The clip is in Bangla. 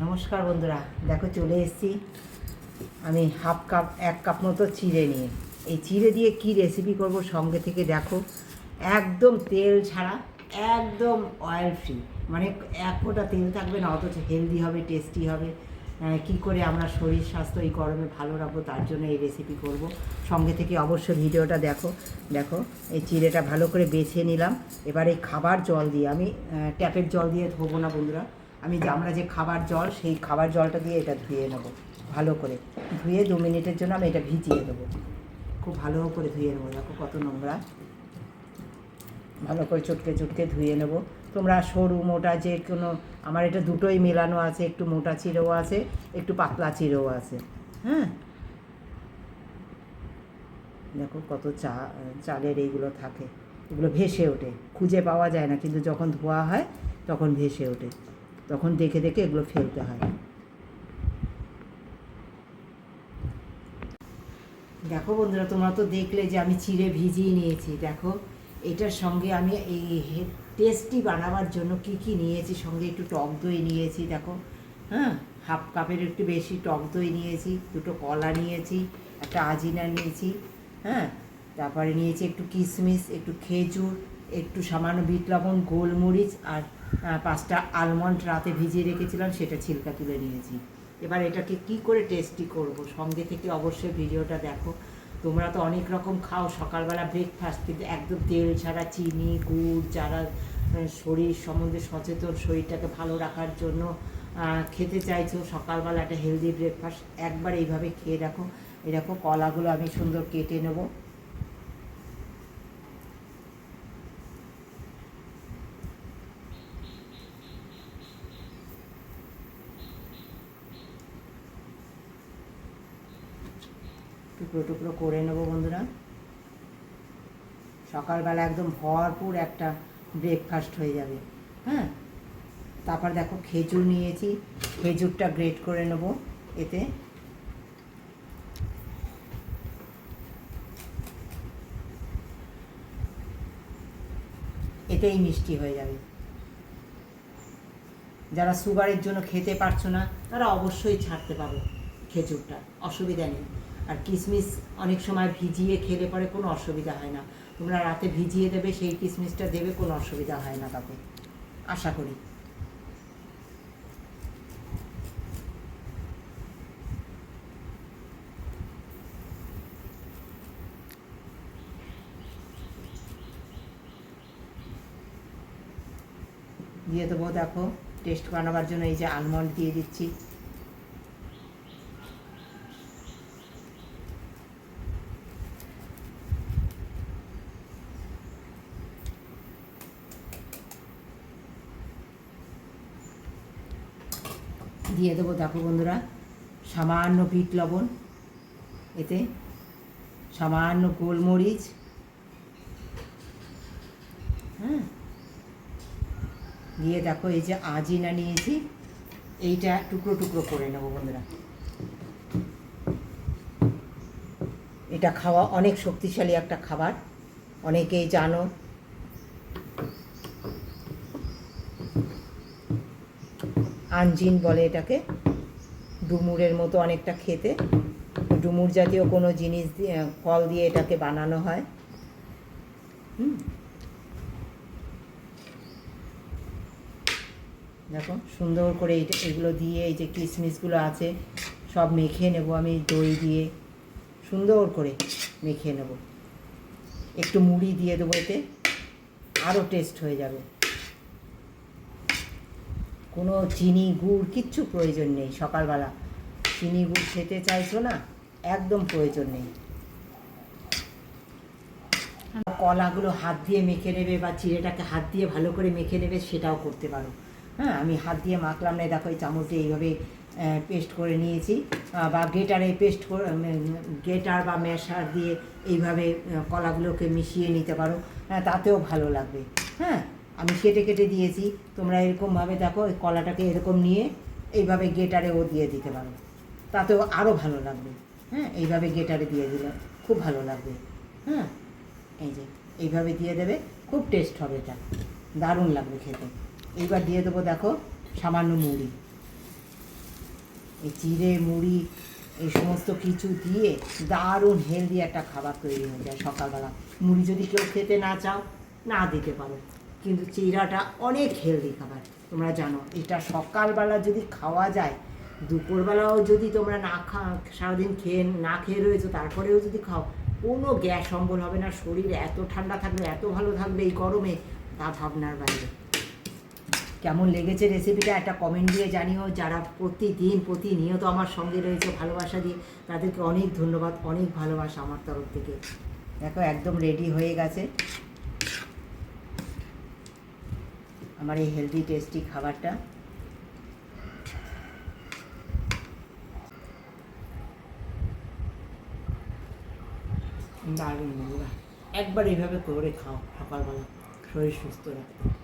নমস্কার বন্ধুরা, দেখো চলে এসেছি আমি এক কাপ মতো চিড়ে নিয়ে। এই চিড়ে দিয়ে কি রেসিপি করব সঙ্গে থেকে দেখো। একদম তেল ছাড়া, একদম অয়েল ফ্রি, মানে এক ফোঁটা তেল থাকবে না, অথচ হেলদি হবে, টেস্টি হবে। কি করে আমরা শরীর স্বাস্থ্য এই গরমে ভালো রাখবো তার জন্য এই রেসিপি করব। সঙ্গে থেকে অবশ্যই ভিডিওটা দেখো। দেখো এই চিড়েটা ভালো করে বেছে নিলাম। এবার এই খাবার জল দিয়ে, আমি ট্যাপের জল দিয়ে ধোবো না বন্ধুরা, আমরা যে খাবার জল, সেই খাবার জলটা দিয়ে এটা ধুয়ে নেবো ভালো করে। ধুয়ে 2 মিনিটের জন্য আমি এটা ভিজিয়ে দেবো, খুব ভালো করে ধুয়ে নেবো। দেখো কত নোংরা, ভালো করে চটকে চটকে ধুয়ে নেবো। তোমরা সরু মোটা যে কোনো, আমার এটা দুটোই মেলানো আছে, একটু মোটা চিড়েও আছে, একটু পাতলা চিড়েও আছে। হ্যাঁ, দেখো কত চালের এইগুলো থাকে, এগুলো ভেসে ওঠে, খুঁজে পাওয়া যায় না, কিন্তু যখন ধোয়া হয় তখন ভেসে ওঠে, তখন দেখে দেখে এগুলো ফেলতে হয়। দেখো বন্ধুরা, তোমরা তো দেখলে যে আমি চিড়ে ভিজিয়ে নিয়েছি। দেখো এটার সঙ্গে আমি এই টেস্টি বানাবার জন্য কি নিয়েছি, সঙ্গে একটু টক দই নিয়েছি। দেখো, হ্যাঁ, হাফ কাপের একটু বেশি টক দই নিয়েছি, 2টো কলা নিয়েছি, একটা আজিনা নিয়েছি, হ্যাঁ, তারপরে নিয়েছি একটু কিশমিশ, একটু খেজুর, একটু সামান্য বিট লবণ, গোলমরিচ, আর 5টা আলমন্ড রাতে ভিজিয়ে রেখেছিলাম, সেটা ছিলকা তুলে নিয়েছি। এবার এটাকে কি করে টেস্টি করব, সঙ্গে থেকে অবশ্যই ভিডিওটা দেখো। তোমরা তো অনেক রকম খাও সকালবেলা ব্রেকফাস্ট, কিন্তু একদম তেল ছাড়া, চিনি গুড়, যারা শরীর সম্বন্ধে সচেতন, শরীরটাকে ভালো রাখার জন্য খেতে চাইছো সকালবেলা একটা হেলদি ব্রেকফাস্ট, একবার এইভাবে খেয়ে দেখো। এই দেখো কলাগুলো আমি সুন্দর কেটে নেবো। টুকরো টুকরো করে নেবো বন্ধুরা। সকালবেলা একদম ভরপুর একটা ব্রেকফাস্ট হয়ে যাবে। হ্যাঁ, তারপর দেখো খেজুর নিয়েছি, খেজুরটা গ্রেট করে নেবো এতে। এতেই মিষ্টি হয়ে যাবে। যারা সুগারের জন্য খেতে পারছো না তারা অবশ্যই ছাড়তে পারো খেজুরটা, অসুবিধা নেই। আর কিশমিশ অনেক সময় ভিজিয়ে খেলে পরে কোনো অসুবিধা হয় না। তোমরা রাতে ভিজিয়ে দেবে, সেই কিশমিশটা দেবে, কোনো অসুবিধা হয় না তাতে, আশা করি। দিয়ে দেবো, দেখো টেস্ট বানাবার জন্য এই যে আলমন্ড দিয়ে দিচ্ছি। দিয়ে দেবো দেখো বন্ধুরা সামান্য বিট লবণ, এতে সামান্য গোলমরিচ, হ্যাঁ, দিয়ে দেখো এই যে আজিনা নিয়েছি, এইটা টুকরো টুকরো করে নেবো বন্ধুরা। এটা খাওয়া অনেক শক্তিশালী একটা খাবার, অনেকেই জানো। আঞ্জিন বলে এটাকে, ডুমুরের মতো অনেকটা খেতে, ডুমুর জাতীয় কোনো জিনিস দিয়ে, ফল দিয়ে এটাকে বানানো হয়। দেখো সুন্দর করে এগুলো দিয়ে, এই যে কিশমিশগুলো আছে সব মেখে নেব আমি দই দিয়ে, সুন্দর করে মেখে নেব। একটু মুড়ি দিয়ে দেবো, এতে আরও টেস্ট হয়ে যাবে। কোনো চিনি গুড় কিচ্ছু প্রয়োজন নেই, সকালবেলা চিনি গুড় খেতে চাইছো না, একদম প্রয়োজন নেই। কলাগুলো হাত দিয়ে মেখে নেবে, বা চিড়েটাকে হাত দিয়ে ভালো করে মেখে নেবে, সেটাও করতে পারো। হ্যাঁ, আমি হাত দিয়ে মাখলাম না, দেখো এই চামচ দিয়ে এইভাবে পেস্ট করে নিয়েছি, বা গ্রেটারে পেস্ট করে, গ্রেটার বা ম্যাশার দিয়ে এইভাবে কলাগুলোকে মিশিয়ে নিতে পারো, হ্যাঁ, তাতেও ভালো লাগবে। হ্যাঁ, আমি কেটে কেটে দিয়েছি, তোমরা এরকমভাবে দেখো ওই কলাটাকে এরকম নিয়ে এইভাবে গ্রেটারেও দিয়ে দিতে পারো, তাতেও আরও ভালো লাগবে। হ্যাঁ, এইভাবে গ্রেটারে দিয়ে দিলে খুব ভালো লাগবে। হ্যাঁ, এই যে এইভাবে দিয়ে দেবে, খুব টেস্ট হবে, এটা দারুণ লাগবে খেতে। এইবার দিয়ে দেবো দেখো সামান্য মুড়ি, এই চিড়ে মুড়ি এই সমস্ত কিছু দিয়ে দারুণ হেলদি একটা খাবার তৈরি হয়ে যায় সকালবেলা। মুড়ি যদি কেউ খেতে না চাও না দিতে পারো, কিন্তু চিড়াটা অনেক হেলদি খাবার, তোমরা জানো। এটা সকালবেলা যদি খাওয়া যায়, দুপুরবেলাও যদি তোমরা না সারাদিন না খেয়ে রয়েছো তারপরেও যদি খাও, কোনো গ্যাস অম্বল হবে না, শরীর এত ঠান্ডা থাকবে, এত ভালো থাকবে এই গরমে, তা ভাবনার বাইরে। কেমন লেগেছে রেসিপিটা একটা কমেন্ট দিয়ে জানিও। যারা প্রতিনিয়ত আমার সঙ্গে রয়েছে ভালোবাসা দিয়ে, তাদেরকে অনেক ধন্যবাদ, অনেক ভালোবাসা আমার তরফ থেকে। দেখো একদম রেডি হয়ে গেছে আমার এই হেলদি টেস্টি খাবারটা। দারুণ বন্ধুরা, একবার এইভাবে করে খাও সকালবেলা, শরীর সুস্থ রাখতে।